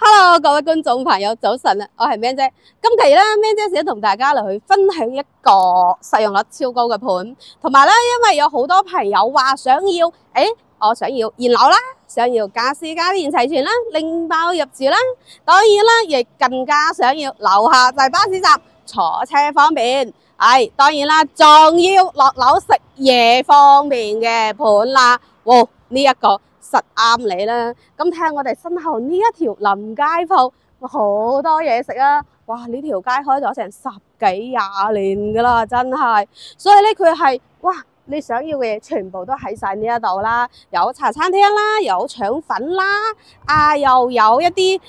Hello，各位觀眾朋友，早晨啊！我係 Man 姐。今期咧，Man 姐想同大家嚟去分享一個實用率超高嘅盤，同埋咧，因為有好多朋友話想要，我想要現樓啦，想要家私家電齊全啦，拎包入住啦，當然啦，亦更加想要樓下就係巴士站，坐車方便。當然啦，仲要落樓食嘢方便嘅盤啦。哇！呢一個實啱你啦。咁睇下我哋身後呢一條臨街鋪，好多嘢食啊！哇！呢條街開咗成10幾20年噶啦，真係。所以咧，佢係哇，你想要嘅嘢全部都喺晒呢一度啦。有茶餐廳啦，有腸粉啦，又有一啲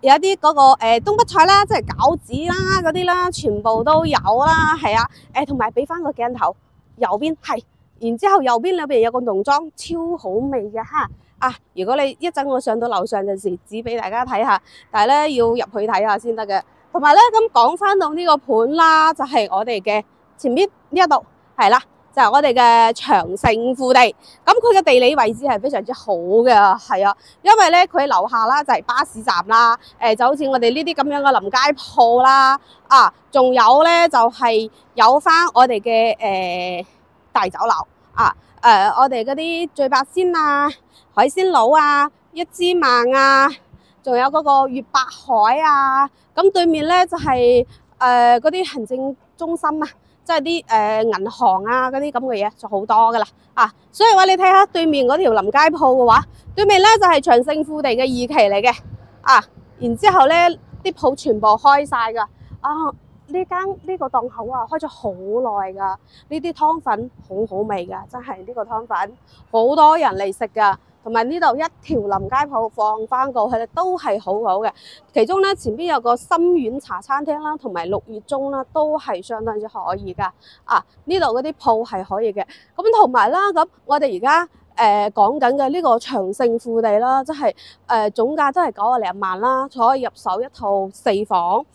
有一啲嗰個東北菜啦，即係餃子啦嗰啲啦，全部都有啦，係啊，同埋俾翻個鏡頭，右邊係，然之後右邊裏邊有個農莊，超好味嘅哈啊！如果你一陣我上到樓上陣時，指俾大家睇下，但係咧要入去睇下先得嘅。同埋咧，咁講翻到呢個盤啦，就係我哋嘅前邊呢一度係啦。就係我哋嘅長勝富地，咁佢嘅地理位置係非常之好嘅，係啊，因為咧佢樓下啦就係巴士站啦，就好似我哋呢啲咁樣嘅臨街鋪啦，仲有咧就係有翻我哋嘅大酒樓我哋嗰啲醉八仙啊、海鮮佬啊、一枝萬啊，仲有嗰個粵百海啊，咁對面咧就係嗰啲行政中心啊。即係啲銀行啊嗰啲咁嘅嘢就好多噶啦所以話你睇下對面嗰條臨街鋪嘅話，對面咧就係長勝富地嘅2期嚟嘅然之後咧啲鋪全部開晒噶呢個檔口開咗好耐噶，呢啲湯粉好好味噶，真係呢個湯粉好多人嚟食噶。同埋呢度一條臨街鋪放翻過去咧，都係好好嘅。其中咧前邊有個心苑茶餐廳啦，同埋6月中啦，都係相當之可以噶。呢度嗰啲鋪係可以嘅。咁同埋啦，咁我哋而家講緊嘅呢個長勝富地啦，即係總價都係90零萬啦，可以入手一套4房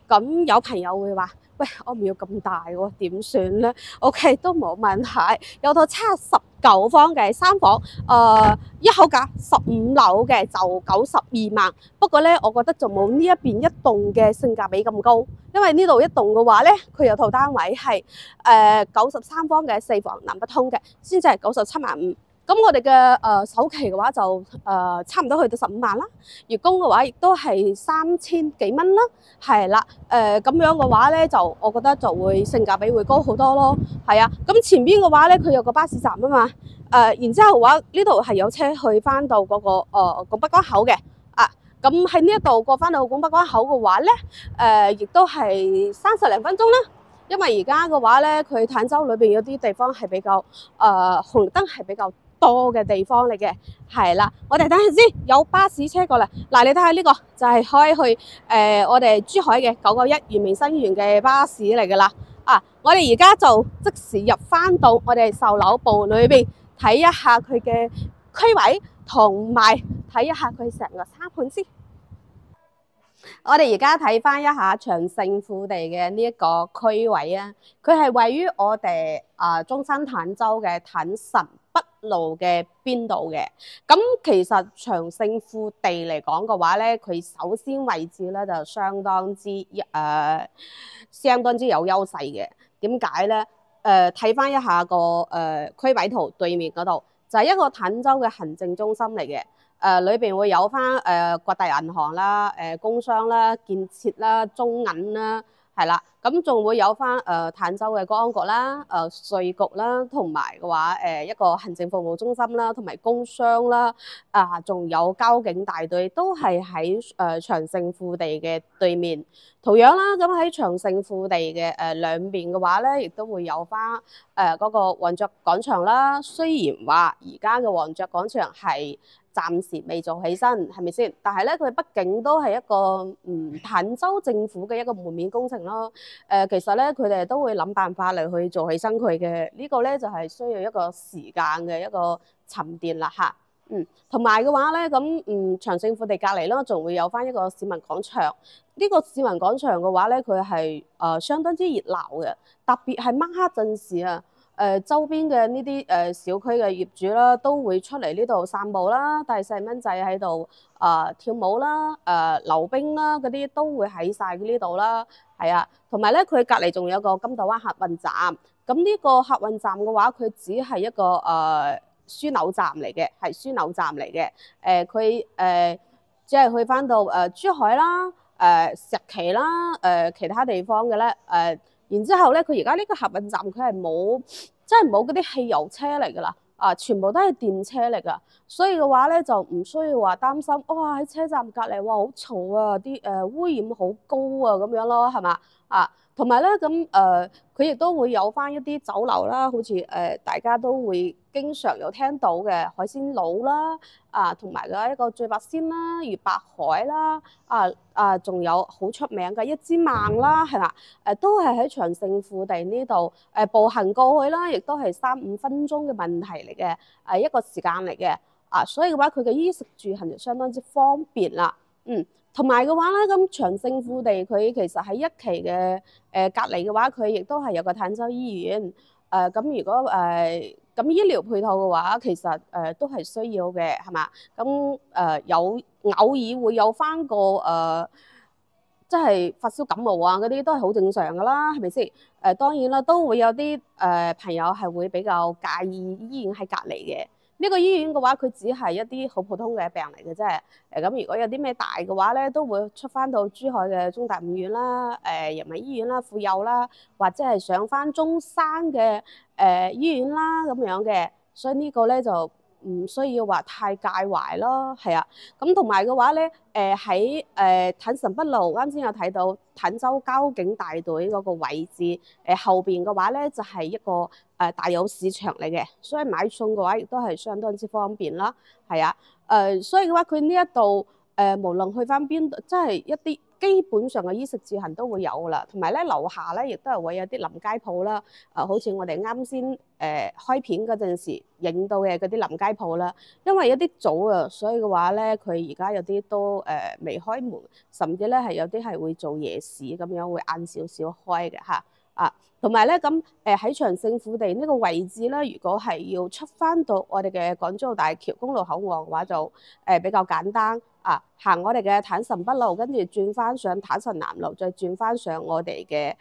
咁有朋友會話：喂，我唔要咁大喎，點算咧？OK， 都冇問題，有套79方嘅3房，一口價15樓嘅就92萬。不過咧，我覺得就冇呢一邊一棟嘅性價比咁高，因為呢度一棟嘅話咧，佢有套單位係93方嘅4房南北通嘅，先至係97萬5。咁我哋嘅首期嘅話就差唔多去到15萬啦，月供嘅話亦都係3000幾蚊啦，係啦，咁樣嘅話咧就我覺得就會性價比會高好多咯，係啊，咁前邊嘅話咧佢有個巴士站啊嘛，然之後嘅話呢度係有車去翻到嗰個拱北關口嘅，咁喺呢一度過翻到拱北關口嘅話咧，亦都係30零分鐘啦。因為而家嘅話咧，佢坦洲裏邊有啲地方係比較紅綠燈係比較多嘅地方嚟嘅，係啦。我哋等陣先，有巴士車過嚟。嗱，你睇下呢個就係可以去我哋珠海嘅991圓明新園嘅巴士嚟噶啦。我哋而家就即時入翻到我哋售樓部裏邊睇一下佢嘅區位，同埋睇一下佢成個沙盤先。我哋而家睇翻一下長勝富地嘅呢一個區位啊，佢係位於我哋中山坦洲嘅坦臣北路嘅邊度嘅。咁其實長勝富地嚟講嘅話咧，佢首先位置咧就相當之有優勢嘅。點解咧？睇翻一下個區位圖對面嗰度，就係一個坦洲嘅行政中心嚟嘅。裏邊會有翻各大銀行啦、工商啦、建設啦、中銀啦，係啦，咁仲會有翻坦洲嘅公安局啦、稅局啦，同埋嘅話一個行政服務中心啦，同埋工商啦，仲有交警大隊都係喺長勝富地嘅對面。同樣啦，咁喺長勝富地嘅兩邊嘅話咧，亦都會有翻嗰個皇爵廣場啦。雖然話而家嘅皇爵廣場係暫時未做起身，係咪先？但係咧，佢畢竟都係一個坦洲政府嘅一個門面工程咯。其實咧，佢哋都會諗辦法嚟去做起身佢嘅。呢個咧就係需要一個時間嘅一個沉澱啦嚇。同埋嘅話咧，咁長勝富地隔離啦，仲會有翻一個市民廣場。呢個市民廣場嘅話咧，佢係相當之熱鬧嘅，特別係晚黑陣時啊。周邊嘅呢啲小區嘅業主啦，都會出嚟呢度散步啦，帶細蚊仔喺度跳舞啦，溜冰啦，嗰啲都會喺晒呢度啦。係啊，同埋咧佢隔離仲有個金豆灣客運站，咁呢個客運站嘅話，佢只係一個樞紐站嚟嘅，係樞紐站嚟嘅。佢只係去翻到珠海啦、石岐啦、其他地方嘅咧，然之後咧，佢而家呢個客運站佢係冇，即係冇嗰啲汽油車嚟㗎啦，全部都係電車嚟㗎，所以嘅話咧就唔需要話擔心，哇喺車站隔離哇好嘈啊，啲污染好高啊咁樣咯，係嘛？同埋咧咁佢亦都會有翻一啲酒樓啦，好似大家都會經常有聽到嘅海鮮佬啦，同埋嘅一個醉八仙啦、粵白海啦，仲有好出名嘅一枝孟啦，係嘛？都係喺長勝富地呢度步行過去啦，亦都係3-5分鐘嘅問題嚟嘅，一個時間嚟嘅，所以嘅話佢嘅衣食住行就相當之方便啦，同埋嘅話咧，咁長勝富地佢其實喺一期嘅隔離嘅話，佢亦都係有個坦洲醫院。咁如果咁醫療配套嘅話，其實都係需要嘅，係嘛？咁有偶爾會有翻個即係發燒感冒啊嗰啲都係好正常噶啦，係咪先？當然啦，都會有啲朋友係會比較介意醫院喺隔離嘅。呢個醫院嘅話，佢只係一啲好普通嘅病嚟嘅啫。咁如果有啲咩大嘅話咧，都會出翻到珠海嘅中大五院啦、人民醫院啦、婦幼啦，或者係上翻中山嘅醫院啦咁樣嘅。所以呢個咧就唔需要話太介懷咯，係啊。咁同埋嘅話咧，喺坦臣北路啱先有睇到坦洲交警大隊嗰個位置，後邊嘅話咧就係一個大有市場嚟嘅，所以買餸嘅話亦都係相當之方便啦，係啊。所以嘅話佢呢一度無論去翻邊度，即係一啲基本上嘅衣食住行都會有噶啦，同埋咧樓下咧亦都係會有啲臨街鋪啦，好似我哋啱先開片嗰陣時影到嘅嗰啲臨街鋪啦，因為有啲早啊，所以嘅話咧佢而家有啲都未開門，甚至咧係有啲係會做夜市咁樣，會晏少少開嘅嚇。同埋咧咁喺長勝富地呢個位置咧，如果係要出翻到我哋嘅港珠澳大橋公路口岸嘅話，就比較簡單行我哋嘅坦臣北路，跟住轉翻上坦臣南路，再轉翻上我哋嘅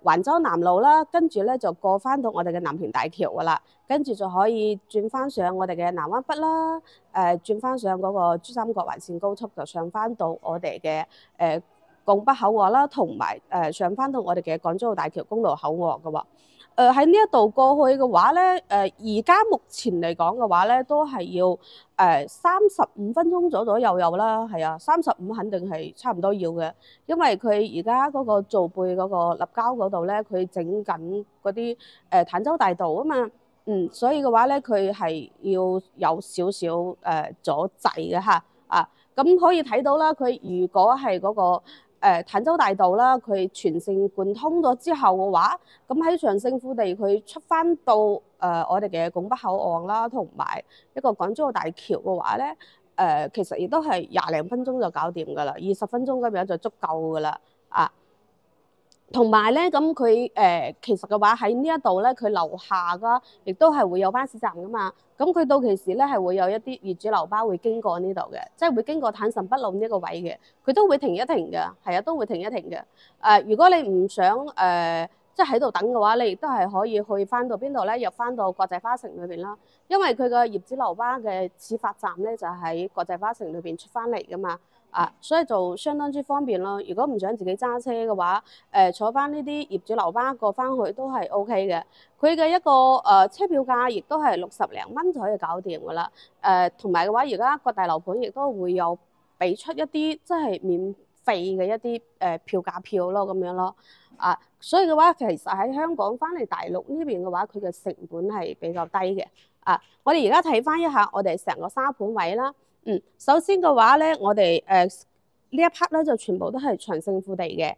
環州南路啦，跟住咧就過翻到我哋嘅南屏大橋噶啦，跟住就可以轉翻上我哋嘅南灣北啦，轉翻上嗰個珠三角環線高速，就上翻到我哋嘅拱北口岸啦，同埋上翻到我哋嘅港珠澳大橋公路口岸嘅喎。喺呢一度過去嘅話咧，而家目前嚟講嘅話咧，都係要35分鐘左右有啦，係啊，35肯定係差唔多要嘅，因為佢而家嗰個造貝嗰個立交嗰度咧，佢整緊嗰啲坦洲大道啊嘛，所以嘅話咧，佢係要有少少阻滯嘅嚇，咁可以睇到啦，佢如果係嗰個坦洲大道啦，佢全線貫通咗之後嘅話，咁喺長勝富地佢出翻到我哋嘅拱北口岸啦，同埋一個港珠澳大橋嘅話咧，其實亦都係20零分鐘就搞掂㗎啦，20分鐘咁樣就足夠㗎啦，同埋咧，咁佢其實嘅話喺呢一度咧，佢樓下噶，亦都係會有巴士站噶嘛。咁佢到期時咧係會有一啲業主樓巴會經過呢度嘅，即係會經過坦臣北路呢個位嘅，佢都會停一停嘅，係啊，都會停一停嘅。如果你唔想即係喺度等嘅話，你亦都係可以去翻到邊度咧？入翻到國際花城裏邊啦，因為佢個業主樓巴嘅始發站咧就喺國際花城裏邊出翻嚟噶嘛。所以就相當之方便咯。如果唔想自己揸車嘅話，坐翻呢啲業主樓巴過翻去都係 OK 嘅。佢嘅一個車票價亦都係60零蚊就可以搞掂噶啦。同埋嘅話，而家各大樓盤亦都會有俾出一啲即係免費嘅一啲票價票咯，咁樣咯。所以嘅話，其實喺香港翻嚟大陸呢邊嘅話，佢嘅成本係比較低嘅。我哋而家睇翻一下我哋成個沙盤位啦。首先嘅話咧，我哋呢一 part 咧就全部都係長勝富地嘅。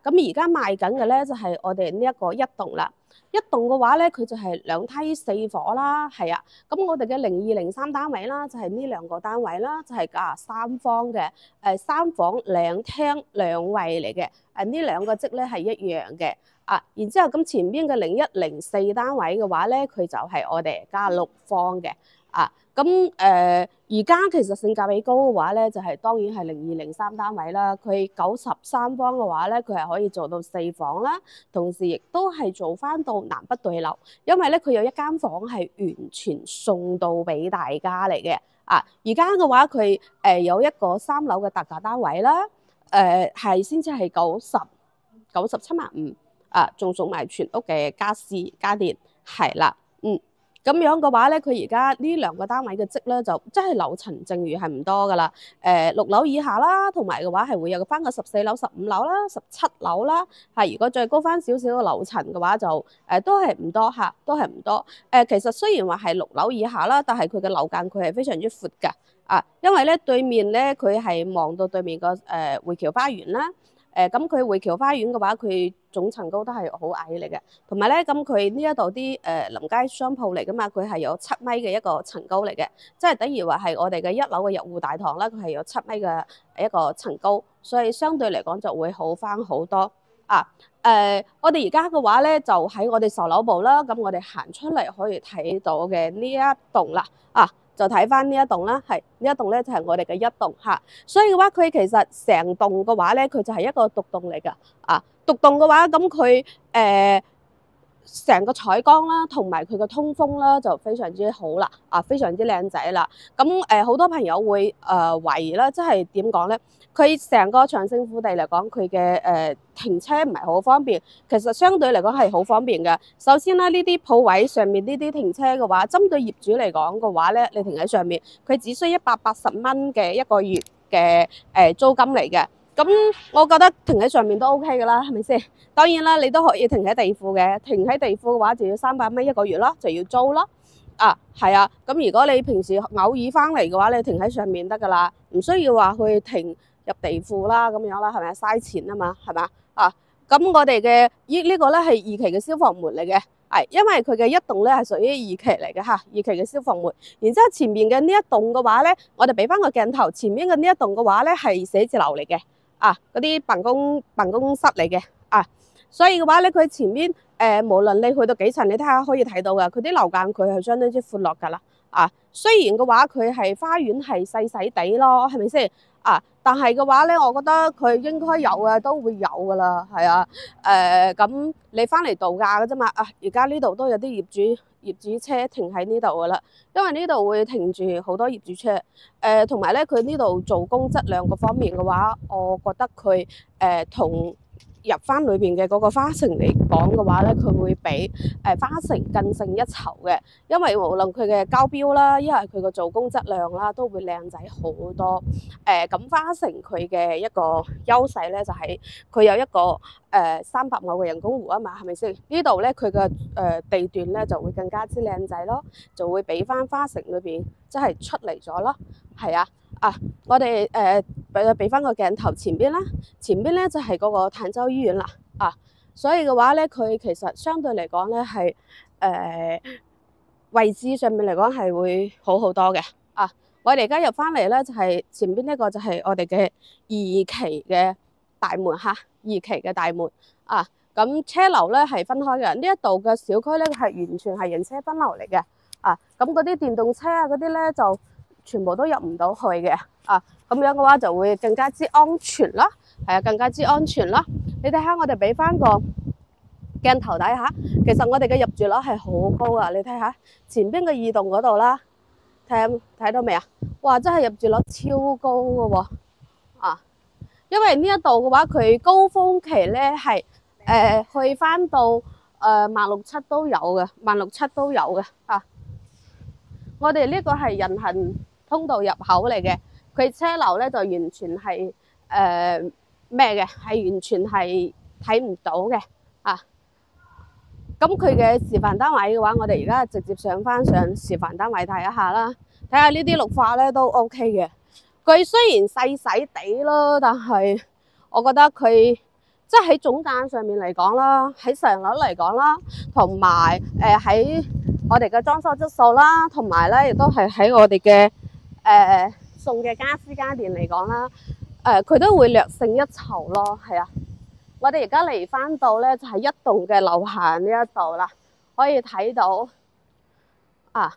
咁而家賣緊嘅咧就係我哋呢一個一棟啦。一棟嘅話咧，佢就係2梯4伙啦，係啊。咁我哋嘅0203單位啦，就係呢2個單位啦，就係3房嘅，3房2廳2衛嚟嘅。呢2個積咧係一樣嘅。然之後咁前邊嘅0104單位嘅話咧，佢就係我哋加6房嘅。咁而家其實性價比高嘅話咧，就係當然係0203單位啦。佢93房嘅話咧，佢係可以做到4房啦，同時亦都係做翻到南北對流，因為咧佢有一間房係完全送到俾大家嚟嘅。而家嘅話佢有一個3樓嘅特價單位啦，係先至係97.5萬，仲送埋全屋嘅家私家電，係啦，咁樣嘅話咧，佢而家呢2個單位嘅積咧就真係樓層剩餘係唔多噶啦。6樓以下啦，同埋嘅話係會有翻個14樓、15樓啦、17樓啦。如果再高翻少少嘅樓層嘅話就都係唔多嚇，都係唔多。其實雖然話係6樓以下啦，但係佢嘅樓間佢係非常之闊㗎。因為咧對面咧佢係望到對面個匯僑花園啦。咁佢匯僑花園嘅話，佢總層高都係好矮嚟嘅，同埋咧咁佢呢一度啲臨街商鋪嚟噶嘛，佢係有7米嘅一個層高嚟嘅，即係等於話係我哋嘅1樓嘅入戶大堂啦，佢係有7米嘅一個層高，所以相對嚟講就會好翻好多。我哋而家嘅話咧就喺我哋售樓部啦，咁我哋行出嚟可以睇到嘅呢一棟啦，就睇翻呢一棟啦，係呢一棟咧就係我哋嘅一棟嚇，所以嘅話佢其實成棟嘅話咧，佢就係一個獨棟嚟㗎。獨棟嘅話，咁佢成個採光啦，同埋佢嘅通風啦，就非常之好啦，非常之靚仔啦。咁好多朋友會懷疑啦，即係點講咧？佢成個長勝富地嚟講，佢嘅停車唔係好方便。其實相對嚟講係好方便嘅。首先啦，呢啲鋪位上面呢啲停車嘅話，針對業主嚟講嘅話咧，你停喺上面，佢只需180蚊嘅一個月嘅租金嚟嘅。咁我覺得停喺上面都 OK 㗎啦，係咪先？當然啦，你都可以停喺地庫嘅。停喺地庫嘅話，就要300蚊一個月咯，就要租咯。係啊。咁如果你平時偶爾翻嚟嘅話，你停喺上面得㗎啦，唔需要話去停入地庫啦，咁樣啦，係咪嘥錢啊嘛，係咪？咁我哋嘅呢個咧係2期嘅消防門嚟嘅，因為佢嘅一棟咧係屬於2期嚟嘅嚇，2期嘅消防門。然之後前面嘅呢一棟嘅話咧，我哋俾翻個鏡頭，前面嘅呢一棟嘅話咧係寫字樓嚟嘅，嗰啲辦公室嚟嘅，所以嘅話咧，佢前面無論你去到幾層，你睇下可以睇到㗎，佢啲樓間佢係相當之闊落㗎啦。雖然嘅話佢係花園係細細地咯，係咪先？但係嘅話咧，我覺得佢應該有嘅，都會有㗎啦，係啊。咁你翻嚟度假嘅啫嘛。而家呢度都有啲業主車停喺呢度㗎啦，因為呢度會停住好多業主車。同埋咧，佢呢度做工質量各方面嘅話，我覺得佢同入翻裏邊嘅嗰個花城嚟講嘅話咧，佢會比花城更勝一籌嘅，因為無論佢嘅交標啦，因為佢個做工質量啦，都會靚仔好多。咁花城佢嘅一個優勢咧，就係佢有一個300畝嘅人工湖啊嘛，係咪先？呢度咧佢嘅地段咧就會更加之靚仔咯，就會比翻花城裏邊即係出嚟咗咯，係啊。我哋俾翻個鏡頭前邊啦，前邊咧就係嗰個坦洲醫院啦，所以嘅話咧，佢其實相對嚟講咧係位置上面嚟講係會好好多嘅。我哋而家入翻嚟咧就係前邊呢個就係我哋嘅2期嘅大門嚇，2期嘅大門。咁車流咧係分開嘅，呢一度嘅小區咧係完全係人車分流嚟嘅。咁嗰啲電動車嗰啲咧就全部都入唔到去嘅。咁樣嘅話就會更加之安全啦，係啊，更加之安全啦。你睇下我哋俾翻個鏡頭睇下，其實我哋嘅入住率係好高啊！你睇下前邊嘅2棟嗰度啦，睇到未啊？哇，真係入住率超高嘅喎！因為呢一度嘅話，佢高峰期咧係去翻到16700都有嘅，16700都有嘅。我哋呢個係人行通道入口嚟嘅，佢車流咧就完全係咩嘅，係完全係睇唔到嘅。咁佢嘅示範單位嘅話，我哋而家直接上示範單位睇一下啦，睇下呢啲綠化咧都 OK 嘅。佢雖然細細地咯，但係我覺得佢即係喺總價上面嚟講啦，喺成率嚟講啦，同埋喺我哋嘅裝修質素啦，同埋咧亦都係喺我哋嘅送嘅家私家電嚟講啦，佢都會略勝一籌咯，係啊。我哋而家嚟翻到咧就係一棟嘅樓下呢一度啦，可以睇到啊，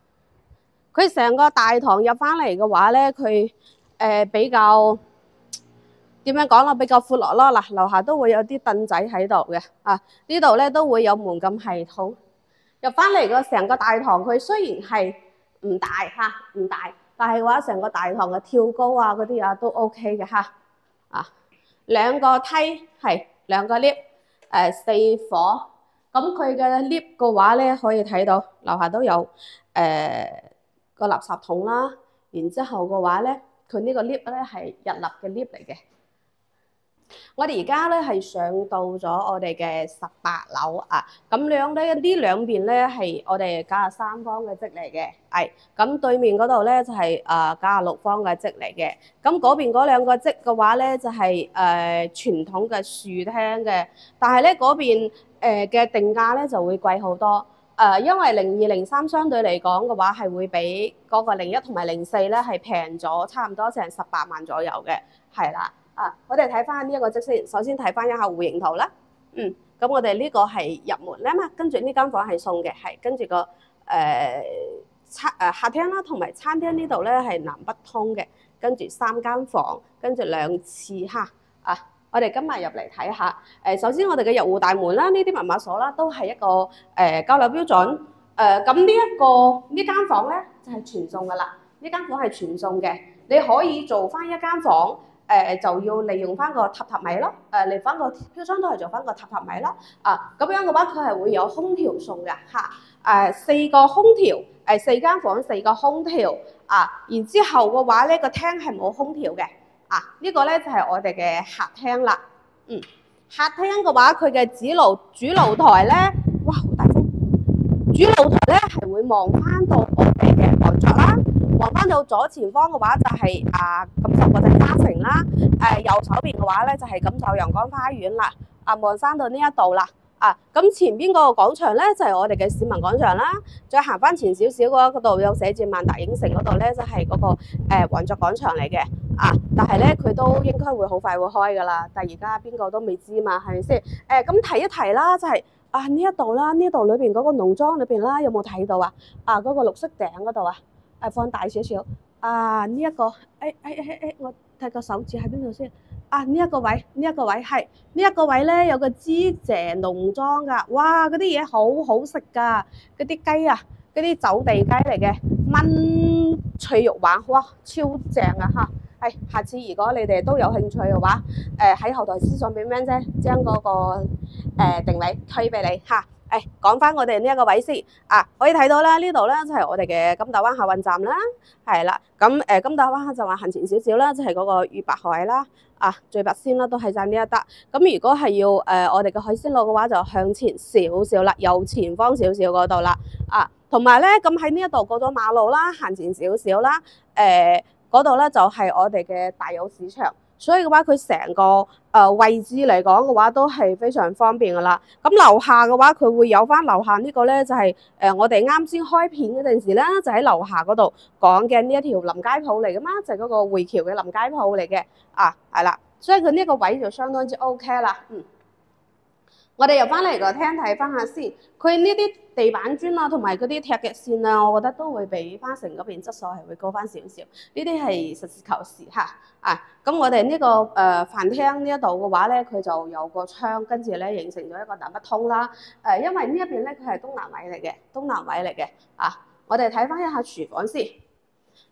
佢成個大堂入翻嚟嘅話咧，佢比較點樣講啦，比較闊落咯。嗱，樓下都會有啲凳仔喺度嘅，啊呢度咧都會有門禁系統。入翻嚟個成個大堂，佢雖然係唔大嚇，唔大，但係嘅話成個大堂嘅跳高啊嗰啲啊都 OK 嘅嚇。啊，兩個梯係兩個 lift， 4火。咁佢嘅 lift 嘅話咧，可以睇到樓下都有個垃圾桶啦。然之後嘅話咧，佢呢個 lift 咧係日立嘅 lift 嚟嘅。我哋而家咧係上到咗我哋嘅18樓啊，咁樣咧呢兩邊咧係我哋93方嘅積嚟嘅，係咁對面嗰度咧就係96方嘅積嚟嘅，咁嗰邊嗰兩個積嘅話咧就係傳統嘅樹廳嘅，但係咧嗰邊嘅定價咧就會貴好多，因為02、03相對嚟講嘅話係會比嗰個01同埋04咧係平咗差唔多成18萬左右嘅，係啦。我哋睇翻呢一個積先，首先睇翻一下戶型圖啦。咁我哋呢個係入門啦嘛，跟住呢間房係送嘅，係跟住個客廳啦，同埋餐廳呢度咧係南北通嘅，跟住3間房，跟住2次哈。我哋今日入嚟睇下，首先我哋嘅入戶大門啦，呢啲密碼鎖啦，都係一個交樓標準。咁呢間房咧就係全送噶啦，呢間房係全送嘅，你可以做翻一間房。就要利用翻個榻榻米咯，嚟翻個標裝都係做翻個榻榻米咯，咁樣嘅話佢係會有空調送嘅嚇，4個空調，4間房4個空調，然之後嘅話咧個廳係冇空調嘅，呢個咧就係我哋嘅客廳啦，客廳嘅話佢嘅主露台咧，哇好大風，主露台咧係會望翻到我哋嘅皇座啦。望翻到左前方嘅話就係感受國際花城啦，右手邊嘅話咧就係感受陽光花園啦，望山到呢一度啦，咁前邊嗰個廣場咧就係我哋嘅市民廣場啦，再行翻前少少嘅話，嗰度有寫住萬達影城嗰度咧就係嗰個皇族廣場嚟嘅，但係咧佢都應該會好快會開噶啦，但係而家邊個都未知嘛，係咪先？咁提一提啦，就係呢一度啦，呢度裏邊嗰個農莊裏邊啦，有冇睇到啊？嗰個綠色頂嗰度啊？放大少少，呢一個，我睇個手指喺邊度先，呢一個位係呢一個位咧有個芝謝農莊噶，哇，嗰啲嘢好好食噶，嗰啲雞啊，嗰啲走地雞嚟嘅，炆脆肉丸，哇，超正啊嚇！下次如果你哋都有興趣嘅話，喺後台私信俾咩啫，將嗰個定位推俾你嚇。講翻我哋呢一個位先，可以睇到啦，呢度咧就係我哋嘅金大灣客運站啦，係啦，咁金大灣客就話行前少少啦，就係嗰個裕白海啦，最白鮮啦，都係喺呢一笪。咁如果係要我哋嘅海鮮路嘅話，就向前少少啦，右前方少少嗰度啦，同埋咧咁喺呢一度過咗馬路啦，行前少少啦，嗰度咧就係我哋嘅大有市場。所以嘅話，佢成個位置嚟講嘅話，都係非常方便噶啦。咁樓下嘅話，佢會有翻樓下呢個咧，就係我哋啱先開片嗰陣時咧，就喺樓下嗰度講嘅呢一條臨街鋪嚟噶嘛，就係嗰個匯橋嘅臨街鋪嚟嘅。係啦，所以佢呢個位就相當之 OK 啦。我哋入翻嚟個廳睇翻下先，佢呢啲地板磚啊，同埋嗰啲踢腳線啊，我覺得都會比花城嗰邊質素係會高翻少少。呢啲係實事求是嚇。咁我哋呢個飯廳呢一度嘅話咧，佢就有個窗，跟住咧形成咗一個南北通啦。因為呢一邊咧佢係東南位嚟嘅。我哋睇翻一下廚房先。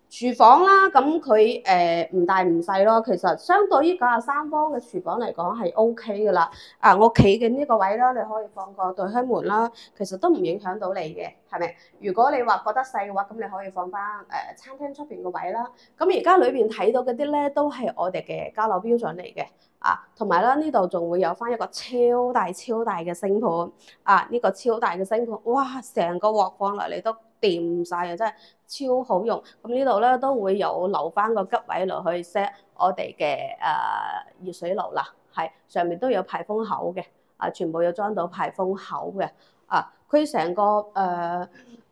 廚房啦，咁佢唔大唔細咯，其實相對於93方嘅廚房嚟講係 OK 噶啦。我企嘅呢個位啦，你可以放個對開門啦，其實都唔影響到你嘅，係咪？如果你話覺得細嘅話，咁你可以放翻餐廳出邊個位啦。咁而家裏邊睇到嗰啲咧，都係我哋嘅交樓標準嚟嘅。同埋啦，呢度仲會有翻一個超大嘅星盤。呢個超大嘅星盤，哇，成個鑊放落嚟都掂晒啊！真係超好用。咁呢度咧都會有留翻個吉位落去 set 我哋嘅熱水爐啦，係上面都有排風口嘅，全部有裝到排風口嘅，佢成個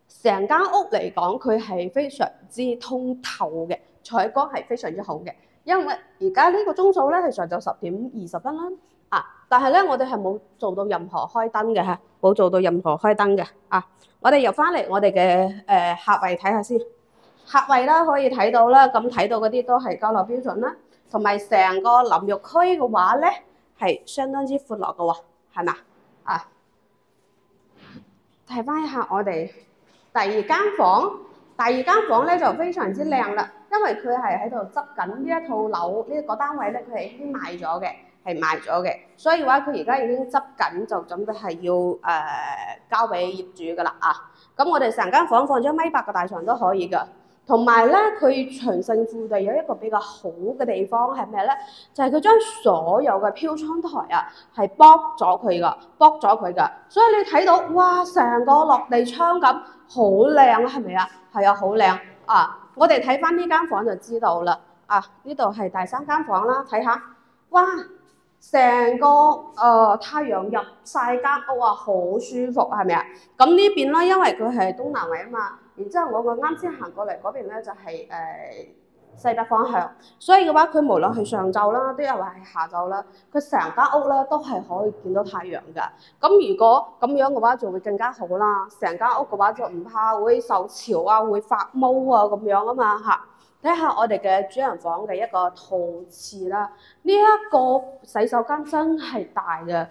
成間屋嚟講，佢係非常之通透嘅，採光係非常之好嘅。因為而家呢個鐘數咧係上晝10:20啦，但係咧我哋係冇做到任何開燈嘅嚇，冇做到任何開燈嘅我哋入翻嚟我哋嘅客位睇下先，客位啦可以睇到啦，咁睇到嗰啲都係交樓標準啦，同埋成個淋浴區嘅話咧係相當之闊落嘅喎，係嘛睇翻一下我哋第二間房，第二間房咧就非常之靚啦，因為佢係喺度執緊呢一套樓呢個單位咧，佢係已經賣咗嘅，係賣咗嘅，所以話佢而家已經執緊，就準備係要交俾業主噶啦咁我哋成間房放咗1.8米嘅大床都可以噶，同埋咧佢長勝富地有一個比較好嘅地方係咩咧？就係佢將所有嘅飄窗台係剝咗佢噶，所以你睇到哇，成個落地窗咁好靚，係咪啊？係啊，好靚我哋睇翻呢間房就知道啦呢度係第3間房啦，睇下哇，成個太陽入晒間屋好舒服，係咪啊？咁呢邊啦，因為佢係東南位啊嘛，然之後我個啱先行過嚟嗰邊咧就係西北方向，所以嘅話佢無論係上晝啦，都有話係下晝啦，佢成間屋咧都係可以見到太陽㗎。咁如果咁樣嘅話就會更加好啦，成間屋嘅話就唔怕會受潮會發毛咁樣啊嘛睇下我哋嘅主人房嘅一個套廁啦，呢一個洗手間真係大嘅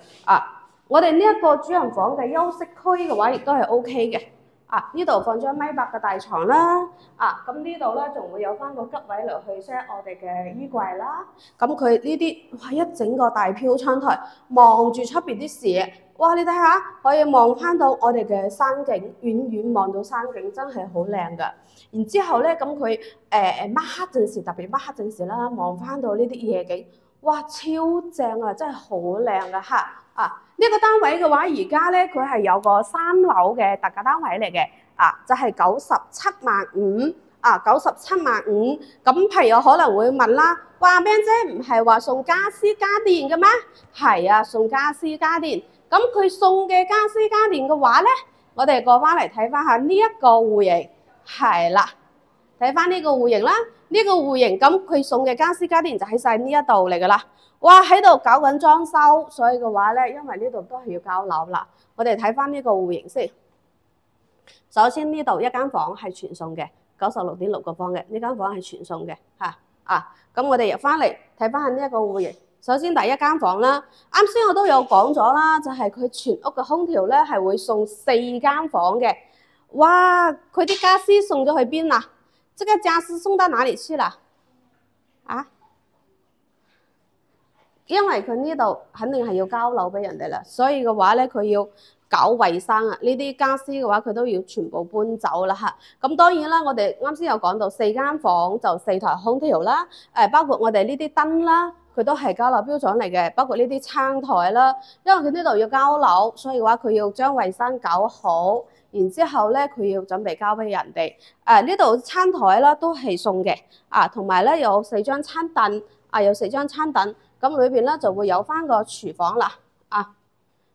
我哋呢一個主人房嘅休息區嘅話亦都係 OK 嘅呢度放咗1.8米嘅大床啦咁呢度咧仲會有翻個吉位嚟去 set 我哋嘅衣櫃啦。咁佢呢啲哇一整個大飄窗台，望住出邊啲視哇！你睇下可以望翻到我哋嘅山景，遠遠望到山景真係好靚噶。然之後咧咁佢抹黑陣時，特別抹黑陣時啦，望翻到呢啲夜景，哇超正真係好靚噶呢個單位嘅話，而家咧佢係有個3樓嘅特價單位嚟嘅就係97.5萬97.5萬。咁朋友可能會問啦，哇咩姐唔係話送家私家電嘅咩？係送家私家電。咁佢送嘅家私家電嘅話咧，我哋過翻嚟睇翻下呢一個戶型，係啦，睇翻呢個戶型啦，呢個戶型咁佢送嘅家私家電就喺晒呢一度嚟噶啦。哇喺度搞緊裝修，所以嘅話咧，因為呢度都係要交樓啦。我哋睇翻呢個戶型先。首先呢度一間房係全送嘅，96.6個方嘅，呢間房係全送嘅咁我哋入翻嚟睇翻下呢一個戶型。首先第一間房啦，啱先我都有講咗啦，就係佢全屋嘅空調咧係會送4間房嘅。哇！佢啲家私送咗去邊啦？這個家私送到哪裡去啦？因為佢呢度肯定係要交樓俾人哋啦，所以嘅話咧佢要搞衛生呢啲家私嘅話佢都要全部搬走啦咁當然啦，我哋啱先有講到4間房就4台空調啦，包括我哋呢啲燈啦，佢都係交樓標準嚟嘅，包括呢啲餐台啦，因為佢呢度要交樓，所以嘅話佢要將衛生搞好，然之後咧佢要準備交俾人哋。呢度餐台啦都係送嘅，同埋咧有4張餐凳，有4張餐凳。咁裏邊咧就會有翻個廚房啦，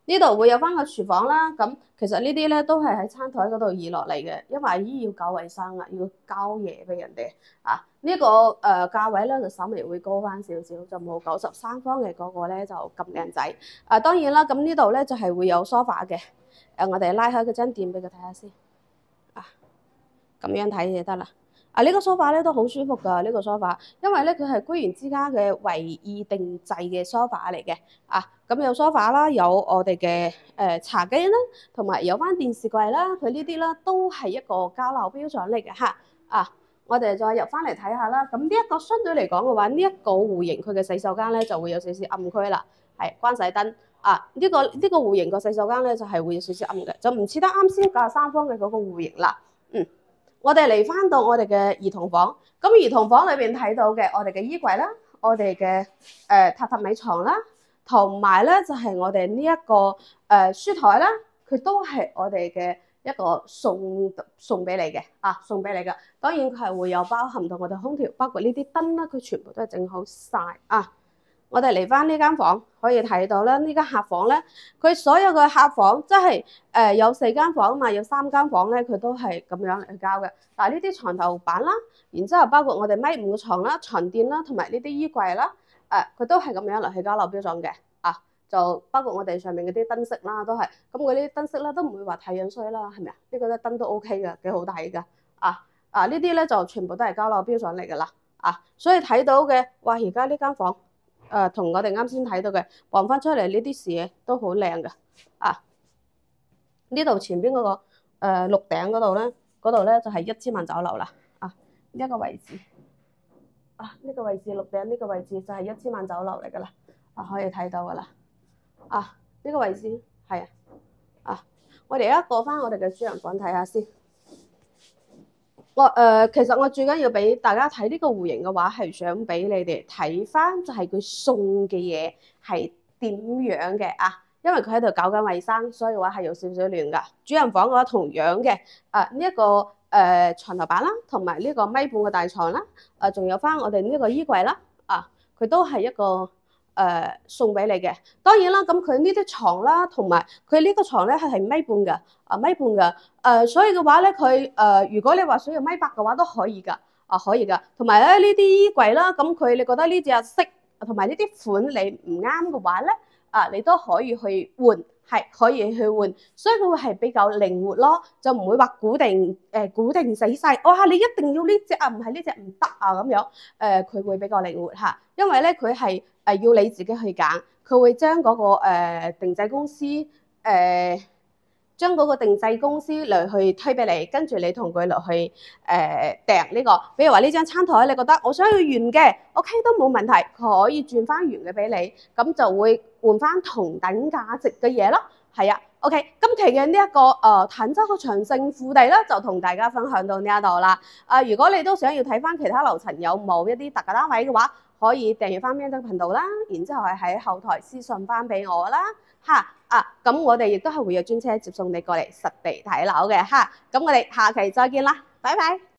呢度會有翻個廚房啦。咁其實呢啲咧都係喺餐台嗰度移落嚟嘅，因為阿姨要搞衞生要交嘢俾人哋呢個價位咧就稍微會高翻少少，就冇93方嘅嗰個咧就咁靚仔。當然啦，咁呢度咧就係會有梳化嘅。我哋拉開嗰張墊俾佢睇下先，咁樣睇就得啦。呢個梳化咧都好舒服噶，呢個梳化，因為咧佢係居然之家嘅唯意定製嘅梳化嚟嘅，咁有梳化啦，有我哋嘅茶几啦，同埋有翻電視櫃啦，佢呢啲啦都係一個交樓標準嚟嘅我哋再入翻嚟睇下啦，咁呢一個相對嚟講嘅話，呢一個戶型佢嘅洗手間咧就會有少少暗區啦，係關晒燈呢個戶型個洗手間咧就係會有少少暗嘅，就唔似得啱先93方嘅嗰個戶型啦。我哋嚟翻到我哋嘅兒童房，咁兒童房裏邊睇到嘅我哋嘅衣櫃啦，我哋嘅榻榻米床啦，同埋咧就係我哋呢一個書台啦，佢都係我哋嘅一個送俾你嘅送俾你嘅。當然佢係會有包含到我哋空調，包括呢啲燈啦，佢全部都係整好晒我哋嚟翻呢間房可以睇到咧，呢間客房咧，佢所有嘅客房即係有4間房嘛，有3間房咧，佢都係咁樣嚟交嘅。但係呢啲床頭板啦，然之後包括我哋米5嘅床啦、床墊啦，同埋呢啲衣櫃啦，佢都係咁樣嚟去交樓標準嘅。就包括我哋上面嗰啲燈飾啦，都係咁嗰啲燈飾啦，都唔會話太樣衰啦，係咪啊？呢個咧燈都 OK 嘅，幾好睇㗎。呢啲咧就全部都係交樓標準嚟㗎啦。所以睇到嘅，哇！而家呢間房同我哋啱先睇到嘅望翻出嚟呢啲視野都好靚㗎。呢度前邊嗰個綠頂嗰度咧，就係1000萬酒樓啦。呢一個位置，呢個位置綠頂呢個位置就係1000萬酒樓嚟㗎啦。可以睇到㗎啦。呢個位置係我哋而家過翻我哋嘅主人房睇下先。其實我最緊要俾大家睇呢個戶型嘅話，係想俾你哋睇翻就係佢送嘅嘢係點樣嘅因為佢喺度搞緊衞生，所以話係有少少亂㗎。主人房嘅話同樣嘅呢一個床頭板啦，同埋呢個米半嘅大床啦，仲有翻我哋呢個衣櫃啦，佢都係一個送俾你嘅。當然啦，咁佢呢啲床啦，同埋佢呢個床咧係米半嘅，米半嘅，所以嘅話咧，佢如果你話需要米8嘅話都可以㗎，可以㗎。同埋咧呢啲衣櫃啦，咁佢你覺得呢隻色同埋呢啲款你唔啱嘅話咧，你都可以去換，係可以去換，所以佢會係比較靈活咯，就唔會話固定死晒。哇！你一定要呢隻唔係呢隻唔得咁樣，佢會比較靈活嚇，因為咧佢係要你自己去揀，佢會將嗰個定製公司將嗰個定製公司嚟去推俾你，跟住你同佢落去訂呢個。比如話呢張餐台，你覺得我想要圓嘅 ，OK 都冇問題，可以轉翻圓嘅俾你，咁就會換翻同等價值嘅嘢咯。係OK， 今期嘅呢一個坦洲嘅長盛富地咧，就同大家分享到呢一度啦。如果你都想要睇翻其他樓層有冇一啲特價單位嘅話，可以訂閱翻喵的頻道啦，然之後係喺後台私信翻俾我啦。咁我哋亦都係會有專車接送你過嚟實地睇樓嘅。咁我哋下期再見啦，拜拜。